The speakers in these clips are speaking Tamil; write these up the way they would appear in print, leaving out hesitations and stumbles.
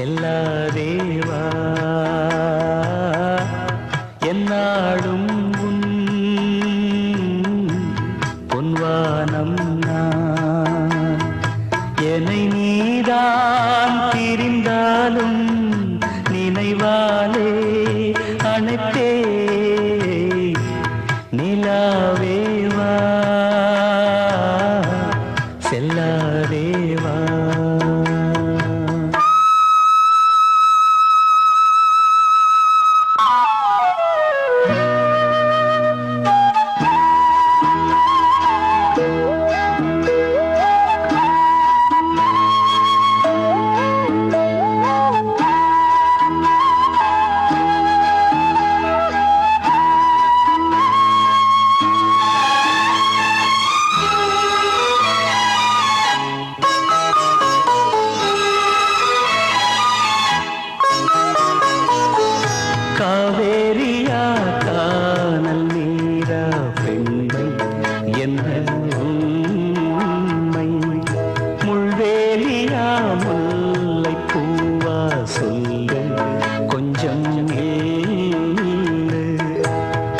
செல்லாதேவா என்னாடும் உன் பொன்வானம் நான் என்னை நீதான் பிரிந்தாலும் நினைவாலே அணைத்தே நிலாவேவா செல்லாதேவா காவேரியா கானல் நீரா பெண்மை என்ன உண்மை முள்வேலியா முல்லை பூவா சொல்ல கொஞ்சம்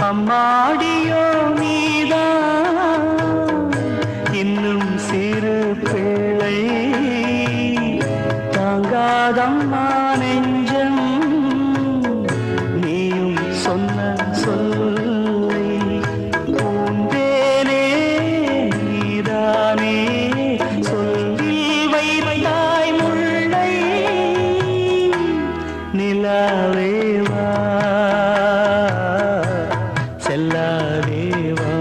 அம்மாடியோ நீதான் இன்னும் சிறு பிள்ளை தாங்காதம்மா நெஞ்சம் சொன்ன சொல்லை பூந்தேனே நீதானே சொல்லில் வைத்தாய் முல்லை நிலாவேவா செல்லாதேவா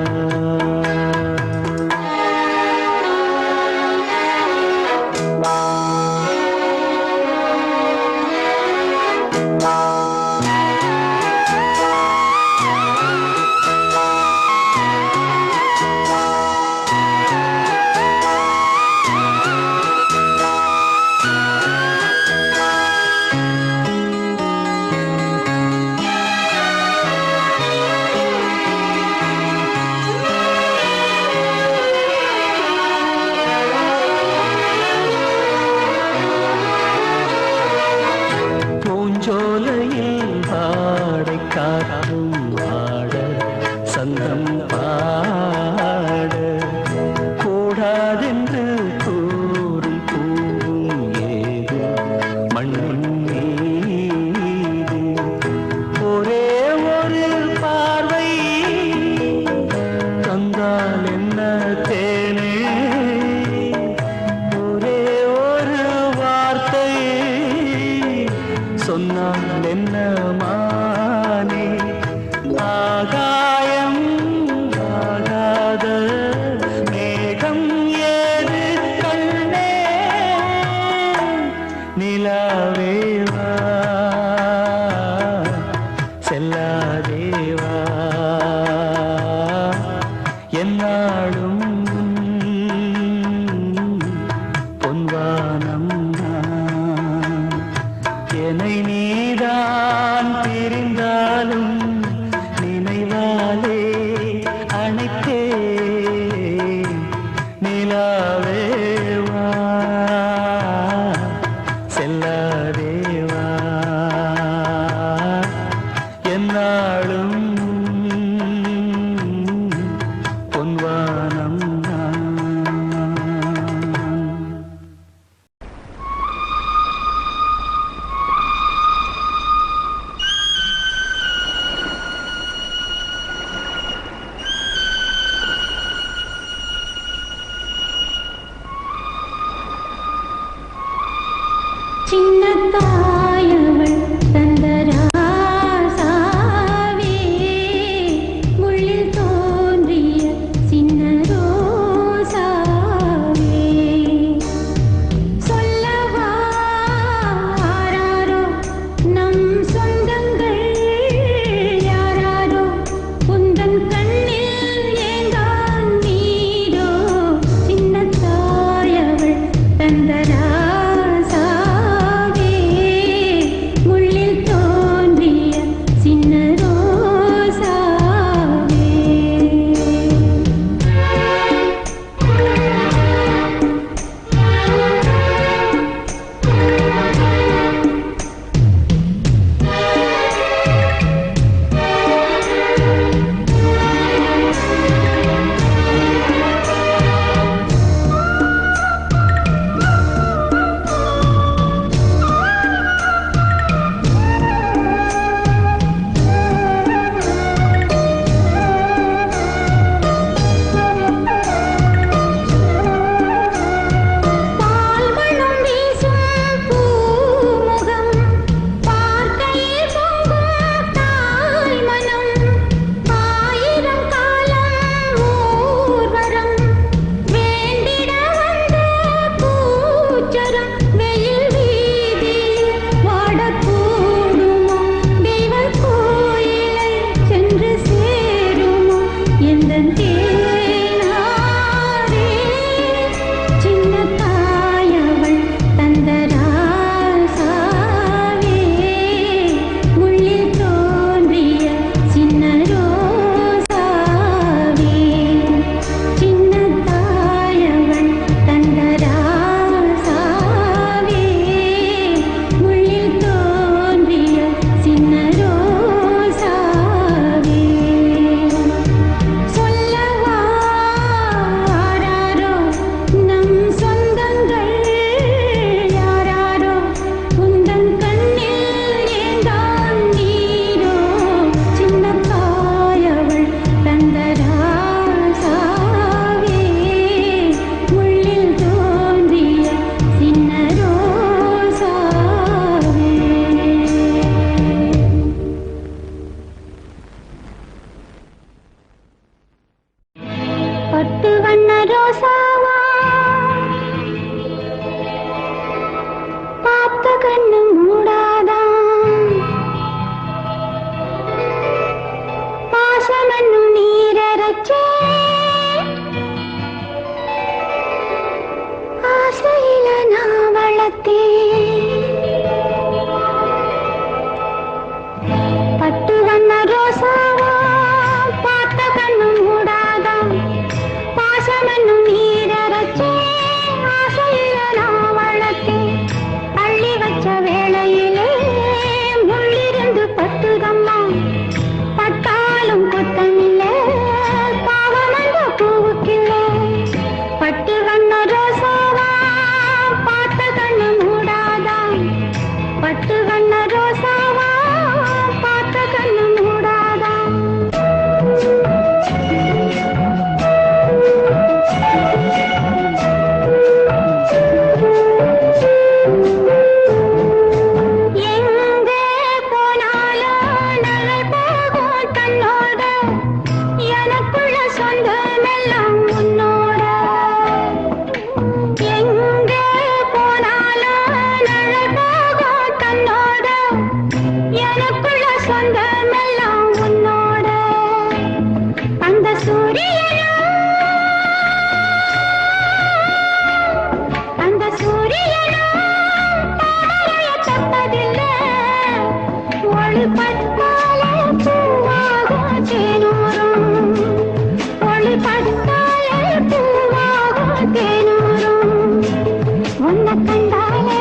உன்னை கண்டாலே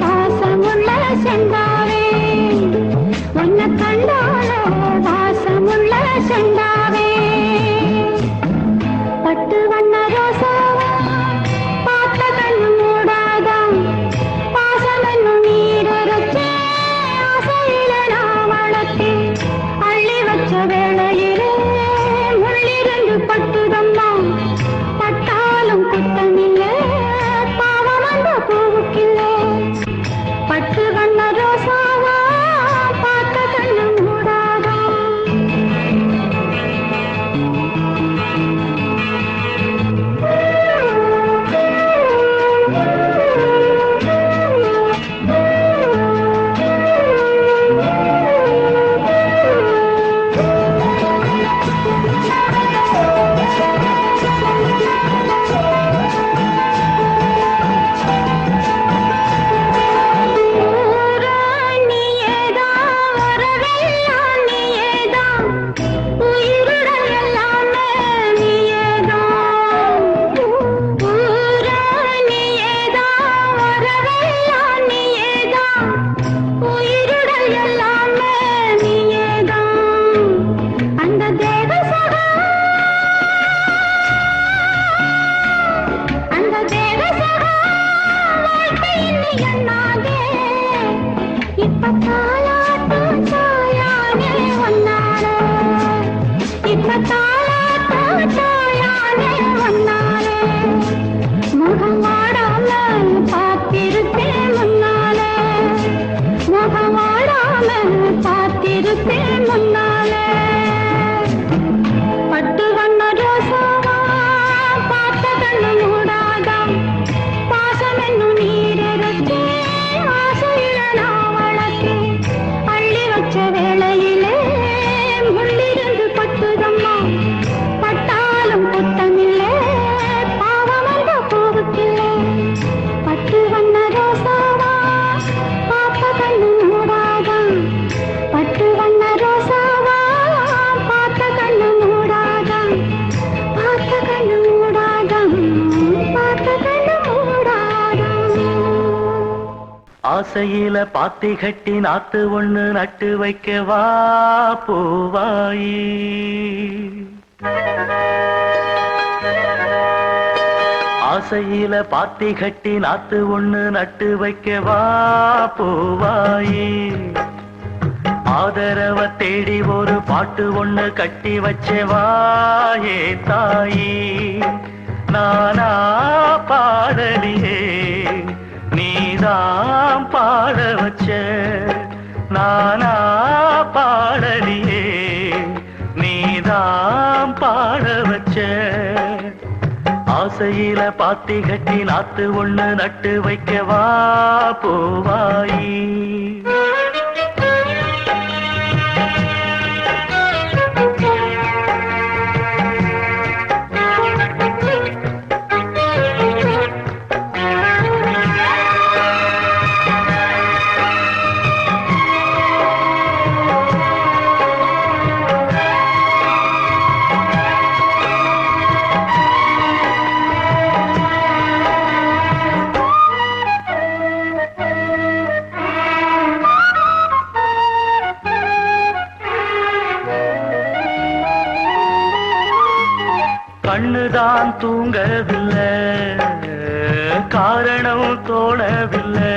வாசமுள்ள செந்தாவே, உன்னை கண்டாலே வாசமுள்ள செந்தாவே. பட்டு வண்ண ரோசாவா பார்த்த கண்ணு மூடாதா, பாசம் என்னும் நீரச்சே ஆசையில நான் வளர்த்தே, அள்ளி வச்ச வேளையிலே முள்ளிருந்து பட்டுதம்மா, பட்டாலும் குத்தமில்லை பாவம் அந்த பூவுக்கில்லை. பட்டு வண்ண ரோசாவா பார்த்த கண்ணு மூடாதா. ஆசையில பாத்தி கட்டி நாத்து ஒண்ணு நட்டு வைக்க வா பூவாயி. ஆசையில பாத்தி கட்டி நாத்து ஒண்ணு நட்டு வைக்க வா பூவாயி. ஆதரவ தேடி ஒரு பாட்டு ஒண்ணு கட்டி வச்சவா ஏ தாயி. நானா பாடலியே நீதான் பாட வச்ச, நானா பாடலியே நீதான் பாட வச்ச. ஆசையில பாத்தி கட்டி நாத்து ஒண்ணு நட்டு வைக்கவா பூவாயி. கண்ணுதான் தூங்கவில்லை, காரணம் தோணவில்லை.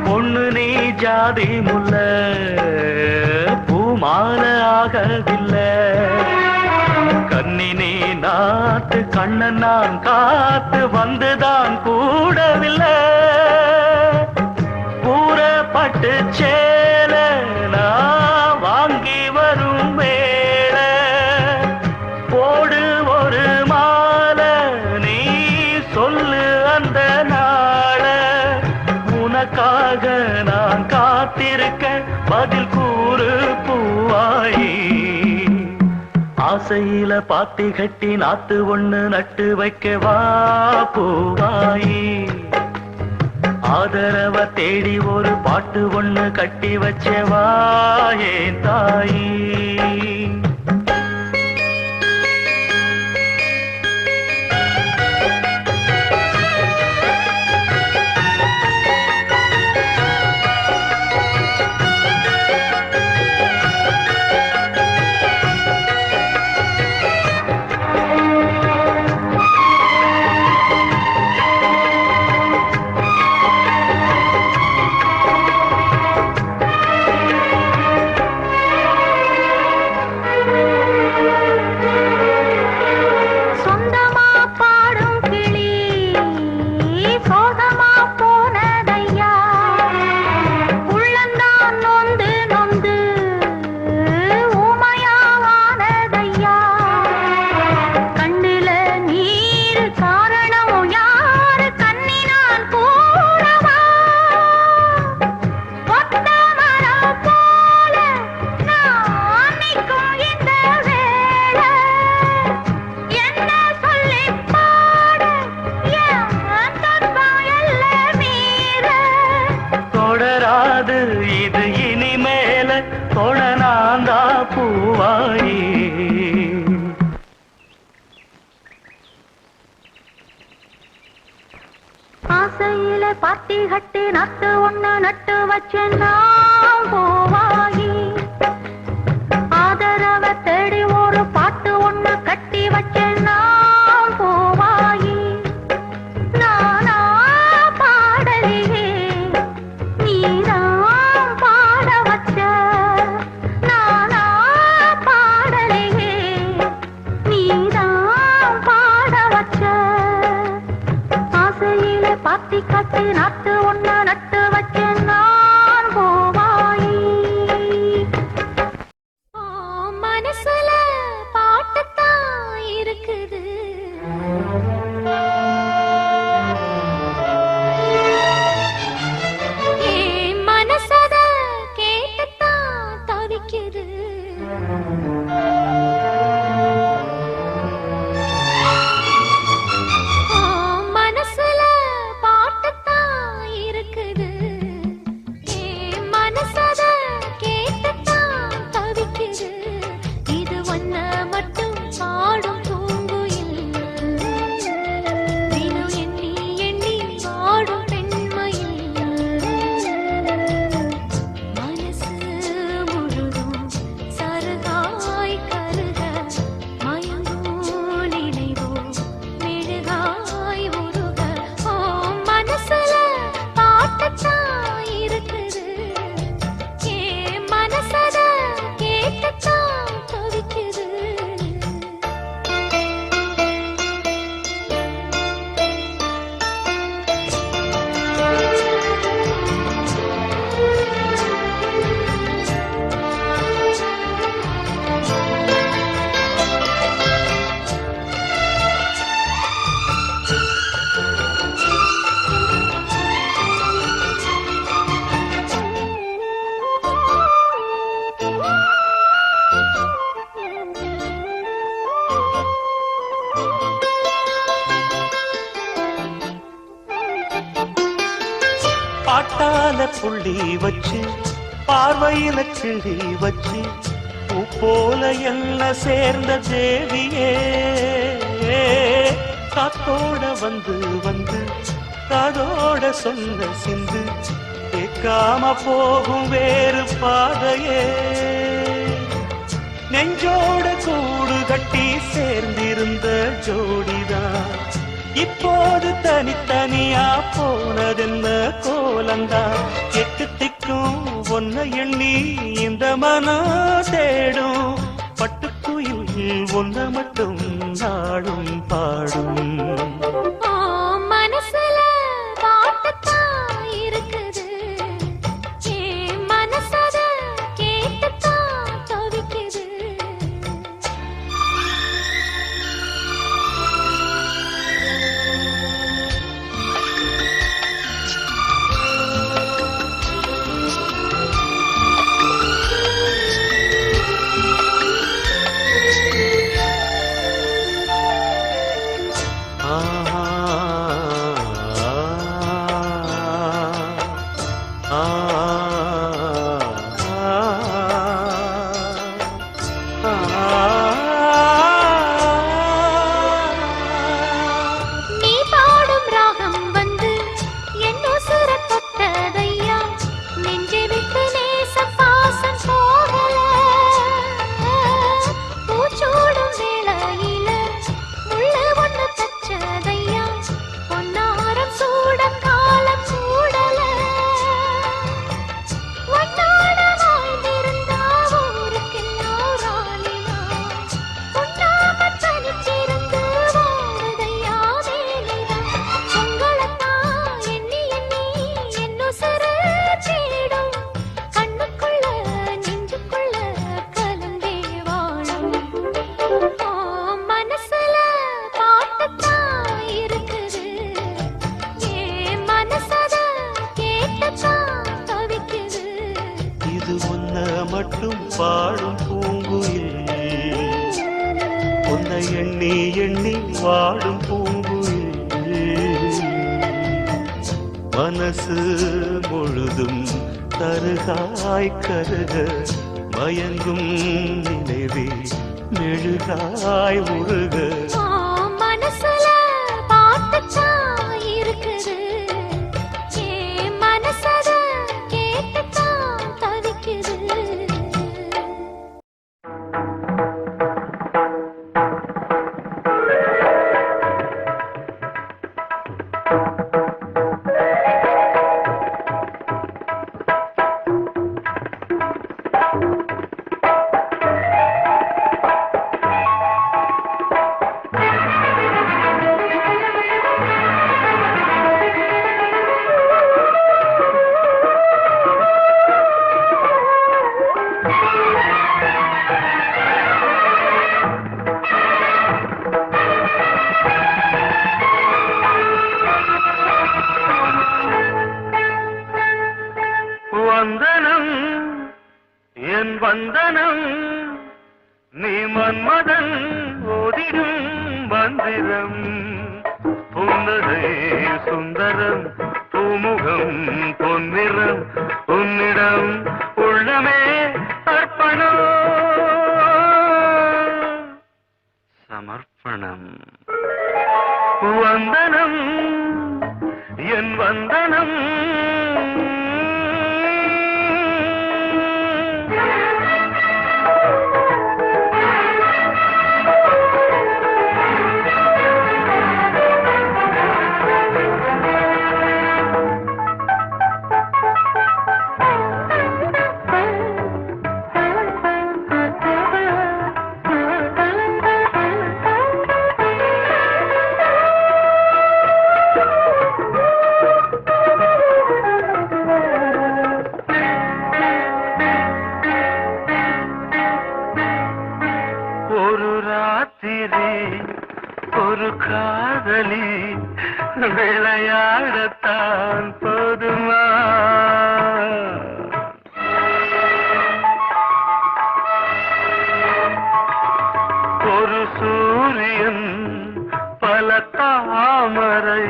பொண்ணு நீ ஜாதி முல்ல, பூமால ஆகவில்லை. கண்ணி நீ நாட்டு கண்ணன் நான் காத்து வந்துதான் கூடவில்லை. கூறப்பட்டு சேல நான் வாங்கி வரும் வேள, போடு ஒரு மாலை நீ சொல்லு அந்த நாள. உனக்காக நான் காத்திருக்க பதில் கூறு பூவாயி. ஆசையில பாத்தி கட்டி நாத்து ஒண்ணு நட்டு வைக்கவா பூவாயி. ஆதரவ தேடி ஒரு பாட்டு ஒண்ணு கட்டி வச்சவா ஏன் தாயி. ஆசையில பாத்தி கட்டி நட்டு ஒண்ணு நட்டு வச்சேன்னா பூவாயி ஆதரவ தேடி ஒரு பாட்டு ஒண்ணு கட்டி வச்சேன்னா பூவாயி நானா பாடலையே நீதான் பாட வச்ச நானா பாடலையே நீதான் பாட வச்ச ஆசையிலே பாத்தி கட்டி நாட்டு ஒண்ணு நட்டு வச்சேன் நான் பூவாயி மனசுல பாட்டுத்தான் இருக்குது ஏன் மனசத கேட்டுத்தான் தவிக்குது மனசுல பாட்டுத்தான் இருக்குது ஏன் மனசத கேட்டுத்தான் தவிக்குது இது ஒன்ன மட்டும் பாடும் பூங்குயில் தினம் எண்ணி எண்ணி பாடும் பெண்மையில் மனசு முழுதும் சருகாய் கருக மயங்கும் நினைவோ மெழுகாய் உருக ஓ மனசுல பாட்டுத்தான் இருக்குது ஏன் மனசத கேட்டுத்தான் தவிக்குது பாட்டால புள்ளி வச்சு பார்வையில கிளி வச்சு பூ போல என்ன சேர்ந்த தேவியே காத்தோட வந்து வந்து காதோட சொன்ன சிந்து கேட்காம போகும் வேறு பாதையே நெஞ்சோட கூடு கட்டி சேர்ந்திருந்த ஜோடிதான் இப்போது தனித்தனியா போனதென்ன கோலந்தா எட்டு திக்கும் ஒன்ன எண்ணி இந்த மனம் தேடும் பட்டுக்குயில் ஒன்ன மட்டும் நாடும் பாடும் மனசுல பாட்டுத்தான் இருக்குது ஏன் மனசத கேட்டுத்தான் தவிக்குது நீ பாடும் ராகம் வந்து என் உசுர தொட்டதையா நெஞ்சை விட்டு நேச பாசம் போகல பூச்சூடும் வேளையில முள்ள ஒண்ணு தச்சதையா பொன்னாரம் சூட காலம் சூடல ஒன்னாட வாழ்ந்திருந்தா ஊருக்கெல்லாம் ராணினா உண்ணாம தனிச்சிருந்து வாழுதையா வேலைதான் உங்களைத்தான் எண்ணி எண்ணி என் உசுரு தேடும் கண்ணுக்குள்ள நெஞ்சுக்குள்ள கலந்தே வாழும் மனசுல பாட்டுத்தான் இருக்குது ஏன் மனசத கேட்டுத்தான் தவிக்குது இது ஒன்ன மட்டும் பாடும் பூங்குயில் உன்னை எண்ணி எண்ணி வாடும் பூங்குயில் மனசு முழுதும் தருகாய் கருக மயங்கும் நினைவே மெழுகாய் உருக மனசுல பாட்டுத்தான் இருக்குது வந்தனம் என் வந்தனம் நீ மன்மதன் ஓதிடும் மந்திரம் புன்னகை சுந்தரம் பூமுகம் பொன்னிறம் உன்னிடம் உள்ளமே அர்ப்பணம் சமர்ப்பணம் வந்தனம் என் வந்தனம் ஒரு ராத்திரி ஒரு காதலி விளையாடத்தான் போதுமா ஒரு சூரியன் பல தாமரை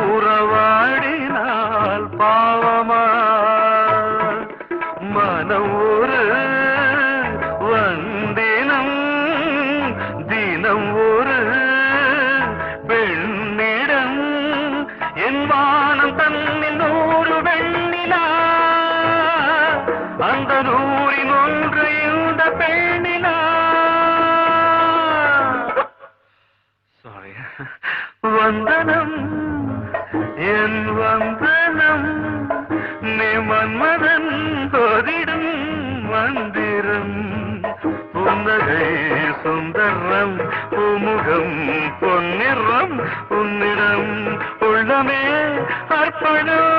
உறவாடினால் பாவமா மனம் ஒரு வந்தினம் தினம் ஒரு பெண்ணிடம் என் வானம் தன்னில் 100 வெண்ணிலா அந்த 100இன் ஒன்று இந்த பெண்ணிலா சாரி வந்தனம் என் வந்தனம் நீ மன்மதன் ஓதிடும் மந்திரம் புன்னகை சுந்தரம் பூமுகம் பொன்னிறம் உன்னிடம் உள்ளமே அர்ப்பணம்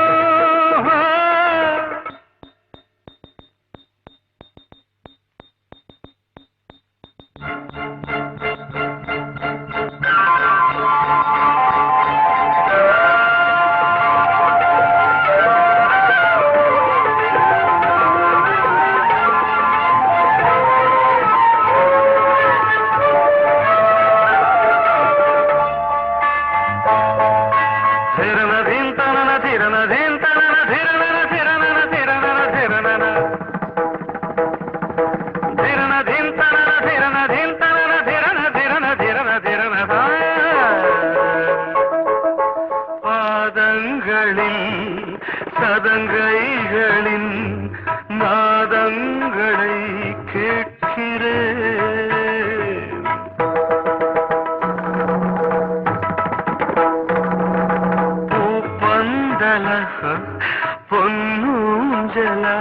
பாதங்களில் சதங்கைகளின் நாதங்களை கேட்கிறேன் பூப்பந்தல பொன்னூஞ்சலா